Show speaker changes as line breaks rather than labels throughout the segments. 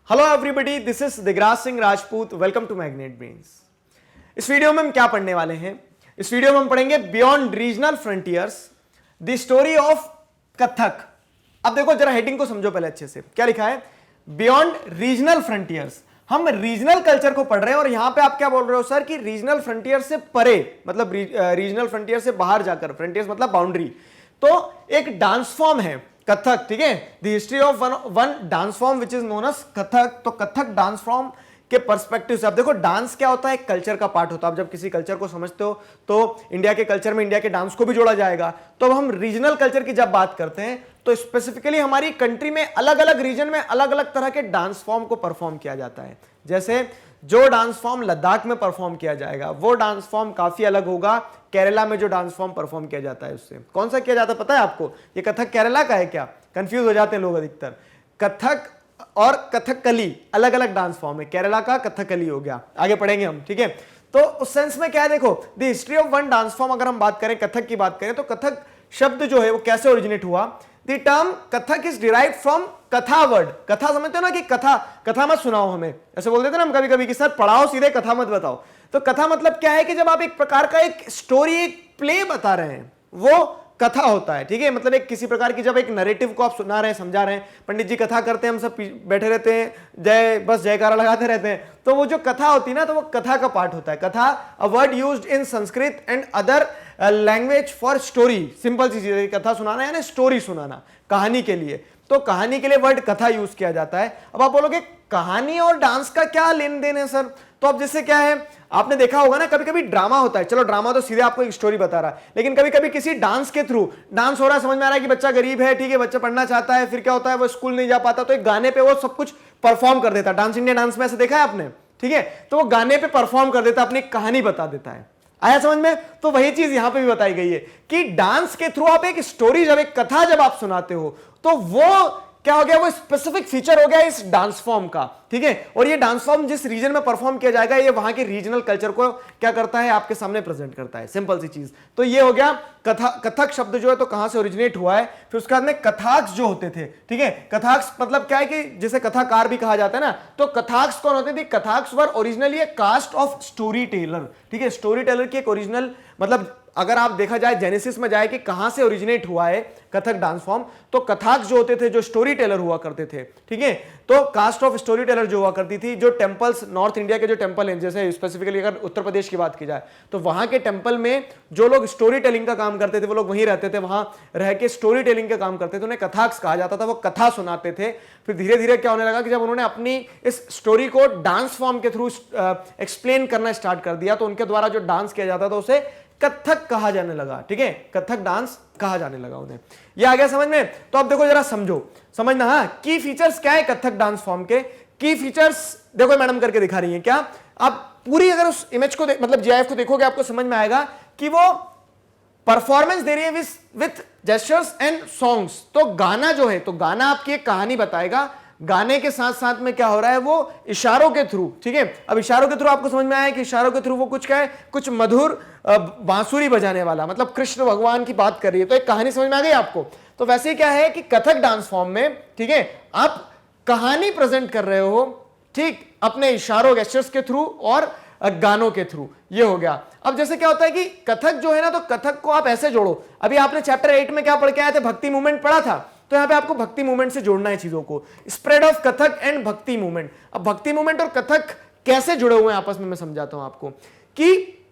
Hello everybody, this is Digraj Singh Rajput. Welcome to Magnet Brains. इस video में हम क्या पढ़ने वाले हैं? इस वीडियो में हम पढ़ेंगे beyond regional frontiers the story of Kathak. अब देखो जरा हेडिंग को समझो पहले अच्छे से। क्या लिखा है? Beyond regional frontiers. हम रीजनल कल्चर को पढ़ रहे हैं और यहां पे आप क्या बोल रहे हो सर कि रीजनल फ्रंटियर से परे, मतलब रीजनल फ्रंटियर से बाहर जाकर, फ्रंटियर्स मतलब बाउंड्री। तो एक डांस फॉर्म है कथक, ठीक है। The history of one dance form which is known as Kathak. तो कथक डांस फॉर्म के पर्सपेक्टिव से अब देखो, डांस क्या होता है? एक कल्चर का पार्ट होता है। अब जब किसी कल्चर को समझते हो तो इंडिया के कल्चर में इंडिया के डांस को भी जोड़ा जाएगा। तो अब हम रीजनल कल्चर की जब बात करते हैं तो स्पेसिफिकली हमारी कंट्री में अलग अलग रीजन में अलग अलग तरह के डांस फॉर्म को परफॉर्म किया जाता है। जैसे जो डांस फॉर्म लद्दाख में परफॉर्म किया जाएगा वो डांस फॉर्म काफी अलग होगा केरला में जो डांस फॉर्म परफॉर्म किया जाता है उससे। कौन सा किया जाता है पता है आपको? ये कथक केरला का है क्या? कंफ्यूज हो जाते हैं लोग अधिकतर। कथक और कथकली अलग अलग डांस फॉर्म है। केरला का कथकली हो गया, आगे पढ़ेंगे हम, ठीक है। तो उस सेंस में क्या है, देखो the history of one dance form अगर हम बात करें, कथक की बात करें, तो कथक शब्द जो है वो कैसे ओरिजिनेट हुआ? The term Kathak is derived from कथा वर्ड। कथा समझते हो ना कि कथा, कथा मत सुनाओ हमें, ऐसे बोल देते ना हम कभी कभी कि सर पढ़ाओ सीधे, कथा मत बताओ। तो कथा मतलब क्या है कि जब आप एक प्रकार का एक स्टोरी, एक प्ले बता रहे हैं, वो कथा होता है, ठीक है। मतलब एक किसी प्रकार की जब एक नैरेटिव को आप सुना रहे हैं, समझा रहे हैं, पंडित जी कथा करते हैं, हम सब बैठे रहते हैं, जय बस जयकारा लगाते रहते हैं, तो वो जो कथा होती है ना, तो वो कथा का पार्ट होता है। Katha a word used in Sanskrit and other language for story. Simple सी चीज है, कथा सुनाना यानी स्टोरी सुनाना, कहानी के लिए। तो कहानी के लिए वर्ड कथा यूज किया जाता है। अब आप बोलोगे कहानी और डांस का क्या लेन देन है सर? तो अब जैसे क्या है, आपने देखा होगा ना, कभी कभी ड्रामा होता है। चलो ड्रामा तो सीधे आपको एक स्टोरी बता रहा है, लेकिन कभी कभी किसी डांस के थ्रू, डांस हो रहा है, समझ में आ रहा है कि बच्चा गरीब है, ठीक है, बच्चा पढ़ना चाहता है, फिर क्या होता है वो स्कूल नहीं जा पाता, तो एक गाने पे वो सब कुछ परफॉर्म कर देता है। डांस इंडिया डांस में ऐसे देखा है आपने, ठीक है। तो वो गाने पे परफॉर्म कर देता है, अपनी कहानी बता देता है। आया समझ में? तो वही चीज यहां पे भी बताई गई है कि डांस के थ्रू आप एक स्टोरी, जब एक कथा जब आप सुनाते हो, तो वो क्या हो गया, वो स्पेसिफिक फीचर हो गया इस डांस फॉर्म का, ठीक है। और ये डांस फॉर्म जिस रीजन में परफॉर्म किया जाएगा, ये वहां के रीजनल कल्चर को क्या करता है, आपके सामने प्रेजेंट करता है। सिंपल सी चीज। तो ये हो गया कथा। कथक शब्द जो है तो कहां से ओरिजिनेट हुआ है? फिर उसके बाद में कथाक्स जो होते थे, ठीक है। कथाक्स मतलब क्या है कि जिसे कथाकार भी कहा जाता है ना, तो कथाक्स कौन होते थे? Kathaks were originally a caste of story teller, ठीक है। स्टोरी टेलर की एक ओरिजिनल, मतलब अगर आप देखा जाए जेनेसिस में जाए कि कहां से ओरिजिनेट हुआ है कथक डांस फॉर्म, तो कथाक्स जो होते थे, जो स्टोरी टेलर हुआ करते थे, ठीक है। तो कास्ट ऑफ स्टोरी टेलर जो हुआ करती थी, जो टेंपल्स, नॉर्थ इंडिया के जो टेंपल हैं, जैसे स्पेसिफिकली अगर उत्तर प्रदेश की बात की जाए, तो वहां के टेंपल में जो लोग स्टोरी टेलिंग का काम करते थे, वो लोग वहीं रहते थे, वहां रह के स्टोरी टेलिंग का काम करते थे, उन्हें कथाक्स कहा जाता था। वो कथा सुनाते थे। फिर धीरे धीरे क्या होने लगा कि जब उन्होंने अपनी इस स्टोरी को डांस फॉर्म के थ्रू एक्सप्लेन करना स्टार्ट कर दिया, तो उनके द्वारा जो डांस किया जाता था उसे कथक कहा जाने लगा, ठीक है। कथक डांस कहा जाने लगा उन्हें। ये आ गया समझ में? तो अब देखो जरा समझो, समझना। हाँ, की फीचर्स क्या है कथक डांस फॉर्म के? की फीचर्स देखो मैडम करके दिखा रही है। क्या आप पूरी अगर उस इमेज को मतलब जीआईएफ को देखोगे, आपको समझ में आएगा कि वो परफॉर्मेंस दे रही है विथ जेस्चर्स एंड सॉन्ग्स। तो गाना जो है, तो गाना आपकी एक कहानी बताएगा, गाने के साथ साथ में क्या हो रहा है, वो इशारों के थ्रू, ठीक है। अब इशारों के थ्रू आपको समझ में आया कि इशारों के थ्रू वो कुछ क्या है, कुछ मधुर बांसुरी बजाने वाला, मतलब कृष्ण भगवान की बात कर रही है। तो एक कहानी समझ में आ गई आपको? तो वैसे क्या है कि कथक डांस फॉर्म में, ठीक है, आप कहानी प्रेजेंट कर रहे हो, ठीक, अपने इशारों गेस्चर्स के थ्रू और गानों के थ्रू। ये हो गया। अब जैसे क्या होता है कि कथक जो है ना, तो कथक को आप ऐसे जोड़ो। अभी आपने चैप्टर 8 में क्या पढ़ के आए थे? भक्ति मूवमेंट पढ़ा था। तो यहां पे आपको भक्ति मूवमेंट से जोड़ना है चीजों को। स्प्रेड ऑफ कथक एंड भक्ति मूवमेंट। अब भक्ति मूवमेंट और कथक कैसे जुड़े हुए हैं आपस में, मैं समझाता हूं आपको कि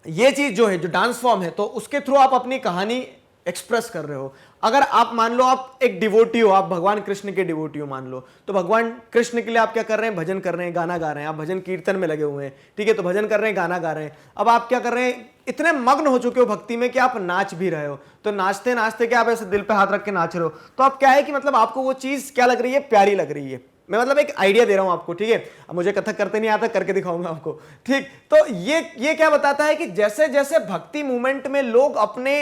ये चीज जो है, जो डांस फॉर्म है, तो उसके थ्रू आप अपनी कहानी एक्सप्रेस कर रहे हो। अगर आप मान लो आप एक डिवोटी हो, आप भगवान कृष्ण के डिवोटी हो मान लो, तो भगवान कृष्ण के लिए आप क्या कर रहे हैं? भजन कर रहे हैं, गाना गा रहे हैं, आप भजन कीर्तन में लगे हुए हैं, ठीक है। तो भजन कर रहे हैं, गाना गा रहे हैं। अब आप क्या कर रहे हैं? इतने मग्न हो चुके हो भक्ति में कि आप नाच भी रहे हो। तो नाचते नाचते क्या आप ऐसे दिल पे हाथ रख के नाच रहे हो, तो आप क्या है कि मतलब आपको वो चीज क्या लग रही है? प्यारी लग रही है। मैं मतलब एक आइडिया दे रहा हूं आपको, ठीक है। अब मुझे कथक करते नहीं आता, करके दिखाऊंगा आपको, ठीक। तो ये क्या बताता है कि जैसे जैसे भक्ति मूवमेंट में लोग अपने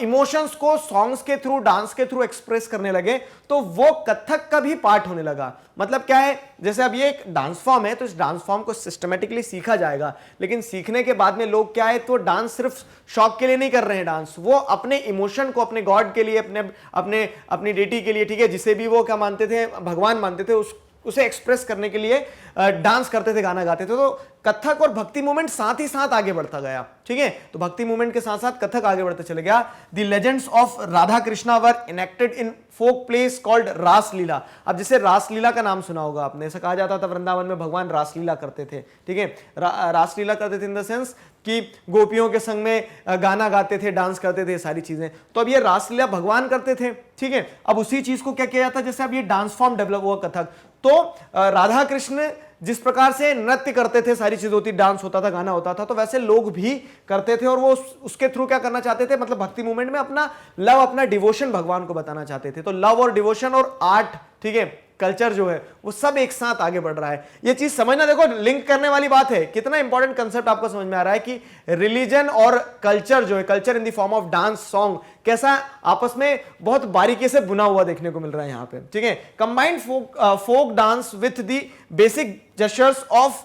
इमोशंस को सॉन्ग्स के थ्रू, डांस के थ्रू एक्सप्रेस करने लगे, तो वो कथक का भी पार्ट होने लगा। मतलब क्या है, जैसे अब ये एक डांस फॉर्म है, तो इस डांस फॉर्म को सिस्टमेटिकली सीखा जाएगा, लेकिन सीखने के बाद में लोग क्या है, तो डांस सिर्फ शौक के लिए नहीं कर रहे हैं डांस, वो अपने इमोशन को, अपने गॉड के लिए, अपने अपनी डेटी के लिए, ठीक है, जिसे भी वो क्या मानते थे, भगवान मानते थे, उसे एक्सप्रेस करने के लिए डांस करते थे, गाना गाते थे। तो कथक और भक्ति मूवमेंट साथ ही साथ आगे बढ़ता गया, ठीक है। तो भक्ति मूवमेंट के साथ साथ कथक आगे बढ़ते चले गया। The legends of Radha Krishna were enacted in folk plays called raslila. अब जैसे रासलीला का नाम सुना होगा आपने, ऐसा कहा जाता था वृंदावन में भगवान रासलीला करते थे, ठीक है। रासलीला करते थे इन द सेंस कि गोपियों के संग में गाना गाते थे, डांस करते थे, सारी चीजें। तो अब ये रासलीला भगवान करते थे, ठीक है। अब उसी चीज को क्या किया जाता है, जैसे अब ये डांस फॉर्म डेवलप हुआ कथक, तो राधा कृष्ण जिस प्रकार से नृत्य करते थे, सारी चीज होती, डांस होता था, गाना होता था, तो वैसे लोग भी करते थे। और वो उसके थ्रू क्या करना चाहते थे, मतलब भक्ति मूवमेंट में अपना लव, अपना डिवोशन भगवान को बताना चाहते थे। तो लव और डिवोशन और आर्ट, ठीक है, कल्चर जो है वो सब एक साथ आगे बढ़ रहा है। ये चीज समझना, देखो लिंक करने वाली बात है। कितना इंपॉर्टेंट कंसेप्ट आपको समझ में आ रहा है कि रिलीजन और कल्चर जो है, culture in the form of dance, song, कैसा आपस में बहुत बारीकी से बुना हुआ देखने को मिल रहा है यहां पे, ठीक है। Combined folk dance with the basic gestures of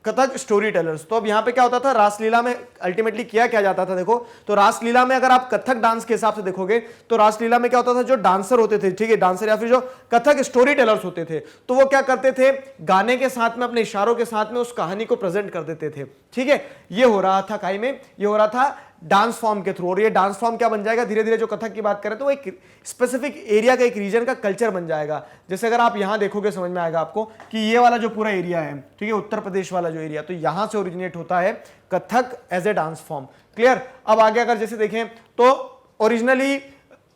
Kathak storytellers. तो अब यहां पे क्या होता था, रासलीला में अल्टीमेटली किया क्या जाता था, देखो तो रासलीला में अगर आप कथक डांस के हिसाब से देखोगे तो रासलीला में क्या होता था, जो डांसर होते थे, ठीक है, डांसर या फिर जो कथक स्टोरी टेलर्स होते थे, तो वो क्या करते थे, गाने के साथ में, अपने इशारों के साथ में उस कहानी को प्रेजेंट कर देते थे, ठीक है। ये हो रहा था काई में, ये हो रहा था डांस फॉर्म के थ्रू। और ये डांस फॉर्म क्या बन जाएगा, धीरे धीरे जो कथक की बात करें तो वो एक स्पेसिफिक एरिया का, एक रीजन का कल्चर बन जाएगा। जैसे अगर आप यहां देखोगे समझ में आएगा आपको कि ये वाला जो पूरा एरिया है, ठीक है, उत्तर प्रदेश वाला जो एरिया, तो यहां से ओरिजिनेट होता है Kathak as a dance form. Clear. अब आगे अगर जैसे देखें तो ओरिजिनली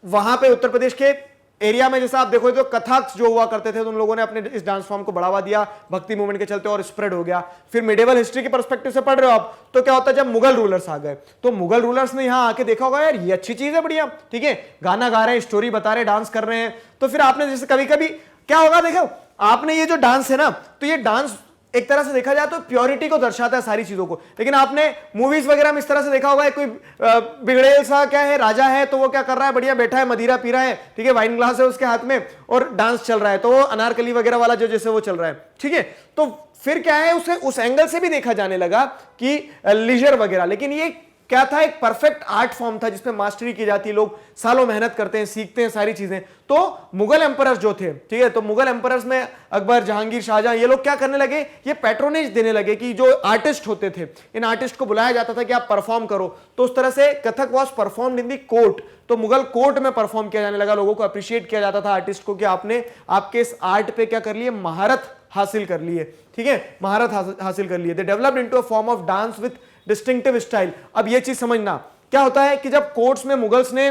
वहां पे उत्तर प्रदेश के एरिया में जैसा आप देखो तो कथक जो हुआ करते थे, तो उन लोगों ने अपने इस डांस फॉर्म को बढ़ावा दिया भक्ति मूवमेंट के चलते और स्प्रेड हो गया। फिर मिडिवल हिस्ट्री के पर्सपेक्टिव से पढ़ रहे हो आप, तो क्या होता है, जब मुगल रूलर्स आ गए, तो मुगल रूलर्स ने यहां आके देखा होगा यार ये अच्छी चीज है, बढ़िया, ठीक है, गाना गा रहे हैं, स्टोरी बता रहे हैं, डांस कर रहे हैं। तो फिर आपने जैसे कभी कभी क्या होगा, देखो आपने ये जो डांस है ना, तो ये डांस एक तरह से देखा जाए तो प्योरिटी को दर्शाता है, सारी चीजों को। लेकिन आपने मूवीज वगैरह में इस तरह से देखा होगा, कोई बिगड़ेल सा क्या है, राजा है, तो वो क्या कर रहा है, बढ़िया बैठा है, मदिरा पी रहा है, ठीक है, वाइन ग्लास है उसके हाथ में और डांस चल रहा है, तो वो अनारकली वगैरह वाला जो जैसे वो चल रहा है, ठीक है। तो फिर क्या है, उसे उस एंगल से भी देखा जाने लगा कि लीजर वगैरह। लेकिन ये क्या था, एक परफेक्ट आर्ट फॉर्म था जिसमें मास्टरी की जाती है, लोग सालों मेहनत करते हैं, सीखते हैं सारी चीजें। तो मुगल एम्परर्स जो थे, ठीक है, तो मुगल एम्परर्स में अकबर, जहांगीर, शाहजहां, ये लोग क्या करने लगे, ये पैट्रोनेज देने लगे कि जो आर्टिस्ट होते थे, इन आर्टिस्ट को बुलाया जाता था कि आप परफॉर्म करो। तो उस तरह से Kathak was performed in the court. तो मुगल कोर्ट में परफॉर्म किया जाने लगा, लोगों को अप्रिशिएट किया जाता था आर्टिस्ट को कि आपने आपके इस आर्ट पे क्या कर लिए, महारत हासिल कर लिए, ठीक है, महारत हासिल कर लिए। They developed into a form of dance with distinctive style. अब ये चीज समझना, क्या होता है कि जब कोर्ट्स में मुगल्स ने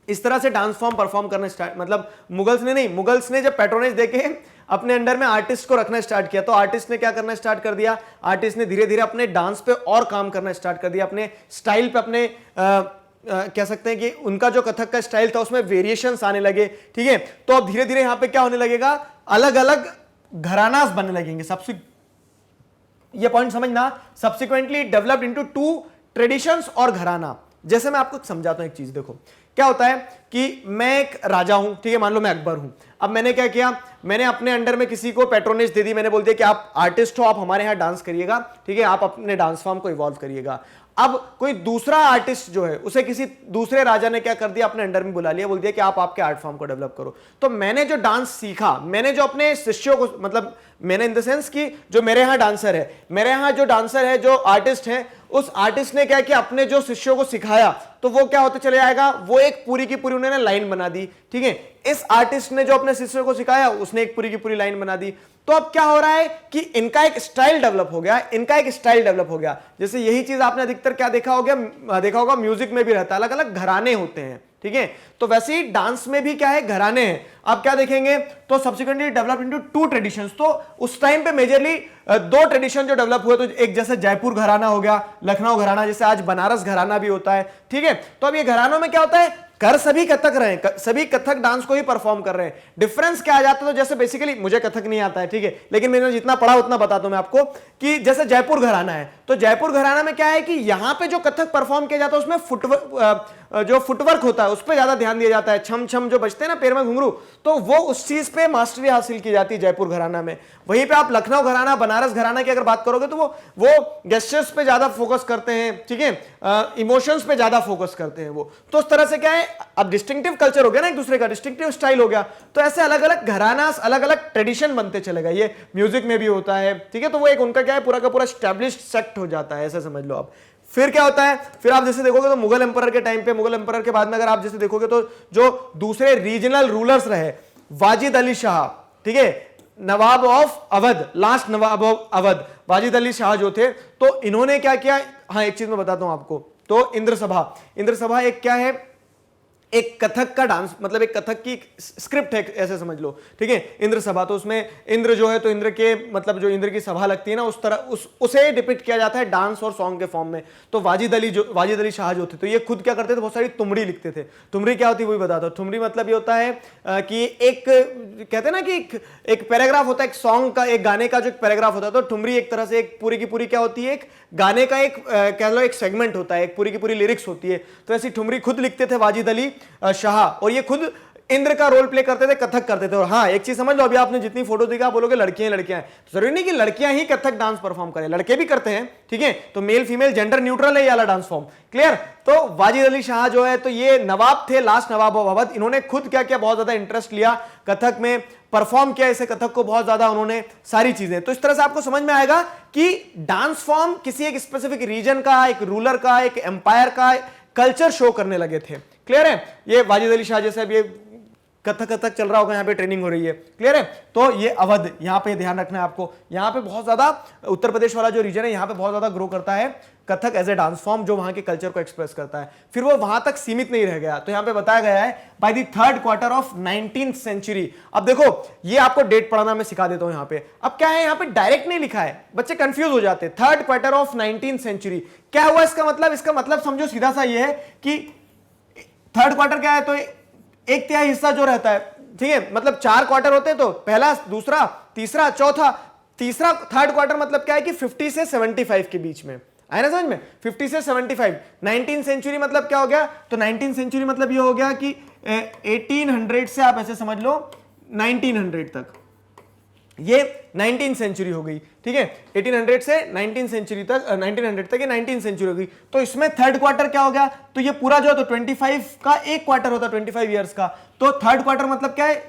इस तरह से डांस फॉर्म परफॉर्म करना स्टार्ट, मतलब मुगल्स ने जब पैट्रोनेज देके अपने अंडर में आर्टिस्ट को रखना स्टार्ट किया, तो आर्टिस्ट ने क्या करना स्टार्ट कर दिया, आर्टिस्ट ने धीरे धीरे अपने डांस पे और काम करना स्टार्ट कर दिया, अपने स्टाइल पे, अपने कह सकते हैं कि उनका जो कथक का स्टाइल था उसमें वेरिएशंस आने लगे, ठीक है। तो अब धीरे धीरे यहां पे क्या होने लगेगा, अलग अलग घरानास बनने लगेंगे। ये पॉइंट समझना, subsequently developed into two traditions और घराना। जैसे मैं आपको समझाता हूं एक चीज, देखो क्या होता है कि मैं एक राजा हूं, ठीक है, मान लो मैं अकबर हूं। अब मैंने क्या किया, मैंने अपने अंडर में किसी को पैट्रोनेज दे दी, मैंने बोल दिया कि आप आर्टिस्ट हो, आप हमारे यहां डांस करिएगा, ठीक है, आप अपने डांस फॉर्म को इवॉल्व करिएगा। अब कोई दूसरा आर्टिस्ट जो है, उसे किसी दूसरे राजा ने क्या कर दिया, अपने अंडर में बुला लिया, बोल दिया कि आप आपके आर्ट फॉर्म को डेवलप करो। तो मैंने जो डांस सीखा, मैंने जो अपने शिष्यों को, मतलब मैंने इन द सेंस कि जो मेरे यहाँ डांसर है, मेरे यहाँ जो डांसर है, जो आर्टिस्ट है, उस आर्टिस्ट ने क्या किया, अपने जो शिष्यों को सिखाया, तो वो क्या होते चले जाएगा, वो एक पूरी की पूरी उन्होंने लाइन बना दी, ठीक है। इस आर्टिस्ट ने जो अपने शिष्यों को सिखाया, उसने एक पूरी की पूरी लाइन बना दी। तो अब क्या हो रहा है कि इनका एक स्टाइल डेवलप हो गया, इनका एक स्टाइल डेवलप हो गया। जैसे यही चीज आपने अधिकतर क्या देखा होगा म्यूजिक में भी रहता है, अलग अलग घराने होते हैं, ठीक है। तो वैसे ही डांस में भी क्या है, घराने हैं। आप क्या देखेंगे, तो subsequently develop into two traditions. तो उस टाइम पे मेजरली दो ट्रेडिशन जो डेवलप हुए, तो एक जैसे जयपुर घराना हो गया, लखनऊ घराना, जैसे आज बनारस घराना भी होता है, ठीक है। तो अब ये घरानों में क्या होता है, कर सभी कथक रहे हैं, सभी कथक डांस को ही परफॉर्म कर रहे हैं। डिफरेंस क्या आ जाता है, तो जैसे बेसिकली मुझे कथक नहीं आता है, ठीक है, लेकिन मैंने जितना पढ़ा उतना बताता हूं मैं आपको कि जैसे जयपुर घराना है, तो जयपुर घराना में क्या है कि यहां पे जो कथक परफॉर्म किया जाता है उसमें जो फुटवर्क होता है उस पर ज्यादा ध्यान दिया जाता है। छम छम जो बजते हैं ना पैर में घुंघरू, तो वो उस चीज पे मास्टरी हासिल की जाती है जयपुर घराना में। वहीं पे आप लखनऊ घराना, बनारस घराना की अगर बात करोगे तो वो गेस्चर्स पे ज्यादा फोकस करते हैं, ठीक है, इमोशंस पे ज्यादा फोकस करते हैं वो। तो उस तरह से क्या है, अब डिस्टिंक्टिव कल्चर हो गया ना एक दूसरे का, डिस्टिंक्टिव स्टाइल हो गया, तो ऐसे अलग अलग घराना, अलग अलग ट्रेडिशन बनते चले गए। ये म्यूजिक में भी होता है, ठीक है, तो वो एक उनका क्या है पूरा का पूरा स्टैब्लिश्ड सेक्ट हो जाता है, ऐसा समझ लो आप। फिर क्या होता है, फिर आप जैसे देखोगे तो मुगल एम्परर के टाइम पे, मुगल एम्परर के बाद में अगर आप जैसे देखोगे तो जो दूसरे रीजनल रूलर्स रहे, वाजिद अली शाह, ठीक है, nawab of Awadh, last nawab of Awadh Wajid Ali Shah जो थे, तो इन्होंने क्या किया, हाँ एक चीज मैं बताता हूं आपको, तो इंद्र सभा एक क्या है, एक कथक का डांस, मतलब एक कथक की स्क्रिप्ट है ऐसे समझ लो, ठीक है, इंद्र सभा। तो उसमें इंद्र जो है तो इंद्र के मतलब जो इंद्र की सभा लगती है ना, उस तरह उसे डिपिक्ट किया जाता है डांस और सॉन्ग के फॉर्म में। तो वाजिद अली शाह जो थे, तो ये खुद क्या करते थे, बहुत सारी तुमड़ी लिखते थे। तुमड़ी क्या होती है वही बताता हूं। तुमड़ी मतलब ये होता है कि एक कहते हैं ना कि एक पैराग्राफ होता है, एक सॉन्ग का, एक गाने का जो एक पैराग्राफ होता है, तो ठुमरी एक तरह से एक पूरी की पूरी क्या होती है, एक गाने का एक कह लो एक सेगमेंट होता है, एक पूरी की पूरी लिरिक्स होती है। तो ऐसी ठुमरी खुद लिखते थे वाजिद अली शाह, और ये खुद इंद्र का रोल प्ले करते थे, कथक करते थे। और हाँ एक चीज समझ लो, अभी आपने जितनी फोटो देखा आप बोलोगे लड़कियां लड़कियां हैं, तो जरूरी नहीं कि लड़कियां ही कथक डांस परफॉर्म करें, लड़के भी करते हैं, ठीक है, तो मेल फीमेल जेंडर न्यूट्रल है ये वाला डांस फॉर्म, क्लियर। तो वाजिद अली शाह जो है तो ये नवाब थे, लास्ट नवाब ऑफ अवध, इन्होंने खुद क्या किया, बहुत ज्यादा इंटरेस्ट लिया कथक में, परफॉर्म किया इसे कथक को बहुत ज्यादा उन्होंने, सारी चीजें। तो इस तरह से आपको समझ में आएगा कि डांस फॉर्म किसी एक स्पेसिफिक रीजन का, एक रूलर का, एक एम्पायर का कल्चर शो करने लगे थे, क्लियर है। ये वाजिद अली शाह जैसे अब ये कथक चल रहा होगा, यहाँ पे ट्रेनिंग हो रही है, क्लियर है। तो ये अवध, यहाँ पे ध्यान रखना है आपको, यहाँ पे बहुत ज्यादा उत्तर प्रदेश वाला जो रीजन है यहाँ पे बहुत ज्यादा ग्रो करता है Kathak as a dance form, जो वहां के कल्चर को एक्सप्रेस करता है। फिर वो वहां तक सीमित नहीं रह गया, तो यहाँ पे बताया गया है by the third quarter of 19th century. अब देखो ये आपको डेट पढ़ाना मैं सिखा देता हूं यहाँ पे। अब क्या है, यहाँ पे डायरेक्ट नहीं लिखा है, बच्चे कंफ्यूज हो जाते हैं। Third quarter of 19th century क्या हुआ, इसका मतलब समझो सीधा सा ये है कि थर्ड क्वार्टर क्या है, तो एक तिहाई हिस्सा जो रहता है, ठीक है, मतलब 4 क्वार्टर होते हैं, तो पहला, दूसरा, तीसरा, चौथा, तीसरा थर्ड क्वार्टर मतलब क्या है कि 50 से 75 के बीच में, आया ना समझ में, 50 से 75। 19th सेंचुरी मतलब क्या हो गया, तो 19th सेंचुरी मतलब ये हो गया कि 1800 से आप ऐसे समझ लो 1900 तक, ये 19th सेंचुरी हो गई, ठीक है, 1800 से 19th सेंचुरी तक, 1900 तक ये 19th सेंचुरी हो गई। तो इसमें थर्ड क्वार्टर क्या हो गया, तो ये पूरा जो है तो 25 का एक क्वार्टर होता है, 25 ईयर्स का, तो थर्ड क्वार्टर मतलब क्या है,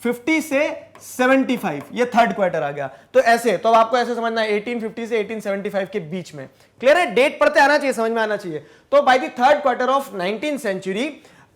50 से 75, ये थर्ड क्वार्टर आ गया। तो ऐसे, तो अब आपको ऐसे समझना है 1850 से 1875 के बीच में, क्लियर है, डेट पढ़ते आना चाहिए, समझ में आना चाहिए। तो by the third quarter of 19th century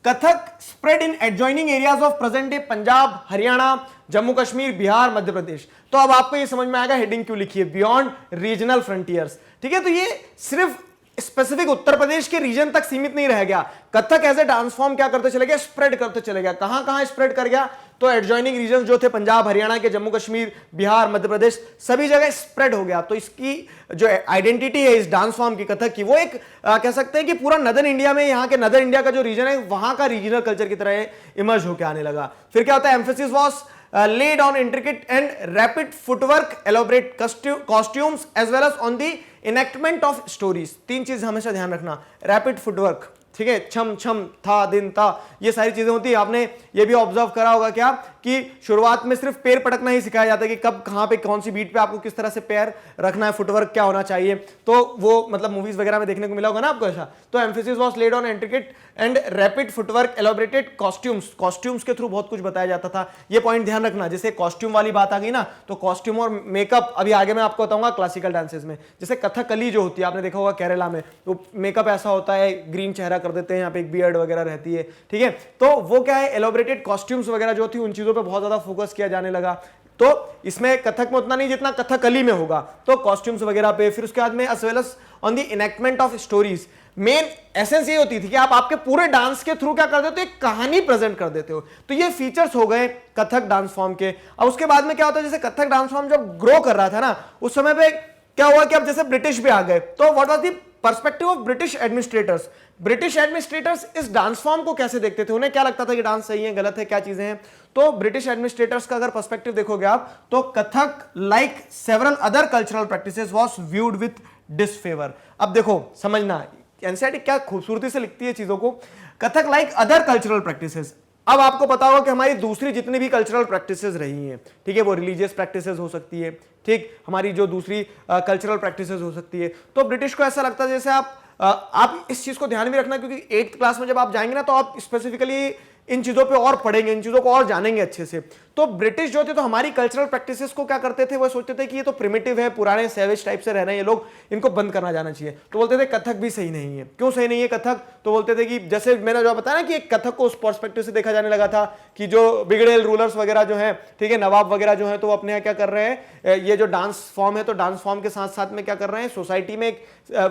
Kathak spread in adjoining areas of present day Punjab, Haryana, Jammu Kashmir, Bihar, Madhya Pradesh. तो अब आपको ये समझ में आएगा हेडिंग क्यों लिखी है, बियॉन्ड रीजनल फ्रंटियर्स, ठीक है। तो ये सिर्फ स्पेसिफिक उत्तर प्रदेश के रीजन तक सीमित नहीं रह गया, Kathak as a dance form क्या करते चले गए, स्प्रेड करते चले गया। कहां कहां स्प्रेड कर गया, तो एडजॉइनिंग रीजन जो थे पंजाब हरियाणा के, जम्मू कश्मीर, बिहार, मध्य प्रदेश, सभी जगह स्प्रेड हो गया। तो इसकी जो आइडेंटिटी है इस डांस फॉर्म की कथक की, वो एक कह सकते हैं कि पूरा नदर्न इंडिया में, यहाँ के नदर्न इंडिया का जो रीजन है वहां का रीजनल कल्चर की तरह इमर्ज होकर आने लगा। फिर क्या होता है, emphasis was laid on intricate and rapid footwork, elaborate costumes as well as on the enactment of stories। 3 चीज हमेशा ध्यान रखना, रैपिड फुटवर्क, ठीक है, छम छम, था दिन था, ये सारी चीजें होती है। आपने ये भी ऑब्जर्व करा होगा क्या कि शुरुआत में सिर्फ पैर पटकना ही सिखाया जाता है कि कब कहां पे कौन सी बीट पे आपको किस तरह से पैर रखना है, फुटवर्क क्या होना चाहिए, तो वो मतलब मूवीज वगैरह में देखने को मिला होगा ना आपको ऐसा। तो emphasis was laid on intricate and rapid footwork, elaborated costumes के थ्रू बहुत कुछ बताया जाता था। ये पॉइंट ध्यान रखना, जैसे कॉस्ट्यूम वाली बात आ गई ना, तो कॉस्ट्यूम और मेकअप अभी आगे मैं आपको बताऊंगा क्लासिकल डांसेस में। जैसे कथकली जो होती है, आपने देखा होगा केरला में, तो मेकअप ऐसा होता है, ग्रीन चेहरा कर देते हैं, यहाँ पे एक बियर्ड वगैरह रहती है, ठीक है। तो वो क्या है, एलॉबरेटेड कॉस्ट्यूम्स वगैरह जो थी, उन चीजों पे बहुत ज्यादा फोकस किया जाने लगा। तो इसमें कथक में उतना नहीं जितना कथकली में होगा, तो कॉस्ट्यूम्स वगैरह पे। फिर उसके बाद में as well as on the enactment of stories, main essence ये होती थी कि आप आपके पूरे डांस के थ्रू क्या कर देते हो, एक कहानी प्रेजेंट कर देते हो। तो ये फीचर्स हो गए कथक डांस फॉर्म के। अब उसके बाद में क्या होता है, जैसे कथक डांस फॉर्म जब ग्रो कर रहा था ना, उस समय पे क्या हुआ कि अब जैसे ब्रिटिश भी आ गए, तो what was the perspective of British administrators. British administrators इस डांस फॉर्म को कैसे देखते थे, उन्हें क्या लगता था कि डांस सही है, गलत है, क्या चीजें हैं। तो ब्रिटिश एडमिनिस्ट्रेटर्स का अगर पर्सपेक्टिव देखोगे आप, तो Kathak like several other cultural practices was viewed with disfavour. अब देखो समझना, एनसीईआरटी क्या खूबसूरती से लिखती है चीजों को। Kathak like other cultural practices. अब आपको पता होगा कि हमारी दूसरी जितनी भी कल्चरल प्रैक्टिसेस रही हैं, ठीक है, वो रिलीजियस प्रैक्टिसेस हो सकती है, ठीक, हमारी जो दूसरी कल्चरल प्रैक्टिसेस हो सकती है। तो ब्रिटिश को ऐसा लगता है जैसे आप इस चीज को ध्यान में रखना, क्योंकि 8th क्लास में जब आप जाएंगे ना तो आप स्पेसिफिकली इन चीजों पे और पढ़ेंगे, इन चीजों को और जानेंगे अच्छे से। तो ब्रिटिश जो थे तो हमारी कल्चरल प्रैक्टिसेस को क्या करते थे, वो सोचते थे कि ये तो प्रिमिटिव है, पुराने सैवेज टाइप से रह रहे हैं ये लोग, इनको बंद करना जाना चाहिए। तो बोलते थे कथक भी सही नहीं है। क्यों सही नहीं है कथक? तो बोलते थे कि जैसे मैंने जो बताया ना कि एक कथक को उस पर्सपेक्टिव से देखा जाने लगा था कि जो बिगड़ेल रूलर्स वगैरह जो है, ठीक है, नवाब वगैरह जो है, तो वो अपने यहाँ क्या कर रहे हैं, ये जो डांस फॉर्म है तो डांस फॉर्म के साथ साथ में क्या कर रहे हैं, सोसाइटी में एक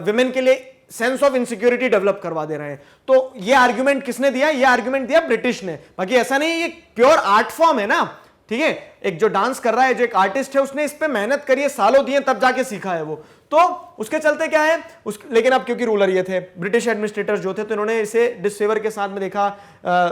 विमेन के लिए सेंस ऑफ इनसिक्योरिटी डेवलप करवा दे रहे हैं। तो ये आर्गुमेंट किसने दिया? ये आर्गुमेंट दिया ब्रिटिश ने। बाकी ऐसा नहीं, ये प्योर आर्ट फॉर्म है ना, ठीक है, एक जो डांस कर रहा है, जो एक आर्टिस्ट है, उसने इस पे मेहनत करी है, सालों दिए तब जाके सीखा है वो। तो उसके चलते क्या है लेकिन अब क्योंकि रूलर ये थे, ब्रिटिश एडमिनिस्ट्रेटर्स जो थे, तो इन्होंने इसे डिसफेवर के साथ में देखा,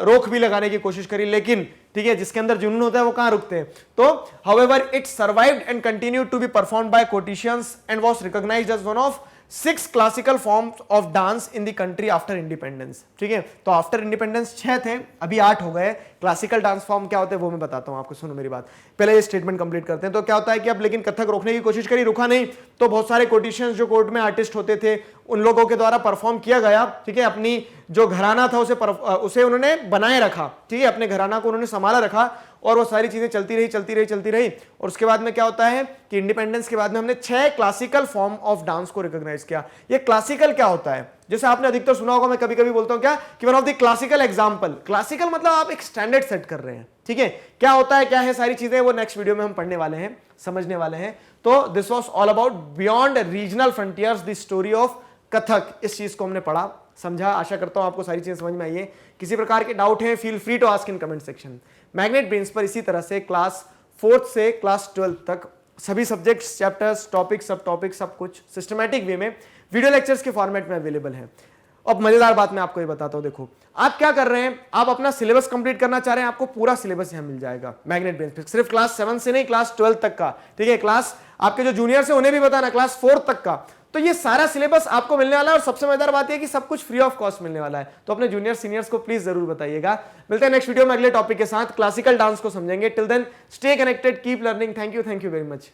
रोक भी लगाने की कोशिश करी, लेकिन ठीक है, जिसके अंदर जुनून होता है वो कहां रुकते हैं। तो however it survived and continued to be performed by courtesans and was recognised as one of 6 classical forms of dance in the country after independence. ठीक है, तो आफ्टर इंडिपेंडेंस 6 थे, अभी 8 हो गए। क्लासिकल डांस फॉर्म क्या होते हैं वो मैं बताता हूं आपको, सुनो मेरी बात, पहले ये स्टेटमेंट कंप्लीट करते हैं। तो क्या होता है कि अब लेकिन कथक रोकने की कोशिश करी, रुका नहीं, तो बहुत सारे कोटिशियंस जो कोर्ट में आर्टिस्ट होते थे उन लोगों के द्वारा परफॉर्म किया गया। ठीक है, अपनी जो घराना था उसे उन्होंने बनाए रखा, ठीक है, अपने घराना को उन्होंने संभाला रखा, और वो सारी चीजें चलती रही। और उसके बाद में क्या होता है कि इंडिपेंडेंस के बाद में हमने 6 क्लासिकल फॉर्म ऑफ डांस को रिकॉग्नाइज किया। ये क्लासिकल क्या होता है? जैसे आपने अधिकतर सुना होगा, मैं कभी कभी बोलता हूं क्या कि one of the classical example. Classical मतलब आप एक स्टैंडर्ड सेट कर रहे हैं। ठीक है, क्या होता है, क्या है, सारी चीजें वो नेक्स्ट वीडियो में हम पढ़ने वाले हैं, समझने वाले हैं। तो this was all about beyond regional frontiers, the story of Kathak. इस चीज को हमने पढ़ा, समझा, आशा करता हूं आपको सारी चीजें समझ में आई है। किसी प्रकार के डाउट हैं, feel free to ask in comment section. Magnet Brains पर इसी तरह से क्लास 4th से क्लास 12th तक सभी सब्जेक्ट्स, चैप्टर्स, टॉपिक, सब टॉपिक, सब कुछ सिस्टमैटिक वे में वीडियो लेक्चर्स के फॉर्मेट में अवेलेबल है। अब मजेदार बात मैं आपको ये बताता हूं, देखो आप क्या कर रहे हैं, आप अपना सिलेबस कंप्लीट करना चाह रहे हैं, आपको पूरा सिलेबस यहां मिल जाएगा मैग्नेट ब्रेन्स पे, सिर्फ क्लास 7 से नहीं, क्लास 12 तक का। ठीक है, क्लास आपके जो जूनियर्स है उन्हें भी बताना, क्लास 4 तक का। तो ये सारा सिलेबस आपको मिलने वाला है, और सबसे मजेदार बात है कि सब कुछ फ्री ऑफ कॉस्ट मिलने वाला है। तो अपने जूनियर सीनियर्स को प्लीज जरूर बताइएगा। मिलते हैं नेक्स्ट वीडियो में अगले टॉपिक के साथ, क्लासिकल डांस को समझेंगे। Till then stay connected, keep learning. Thank you very much.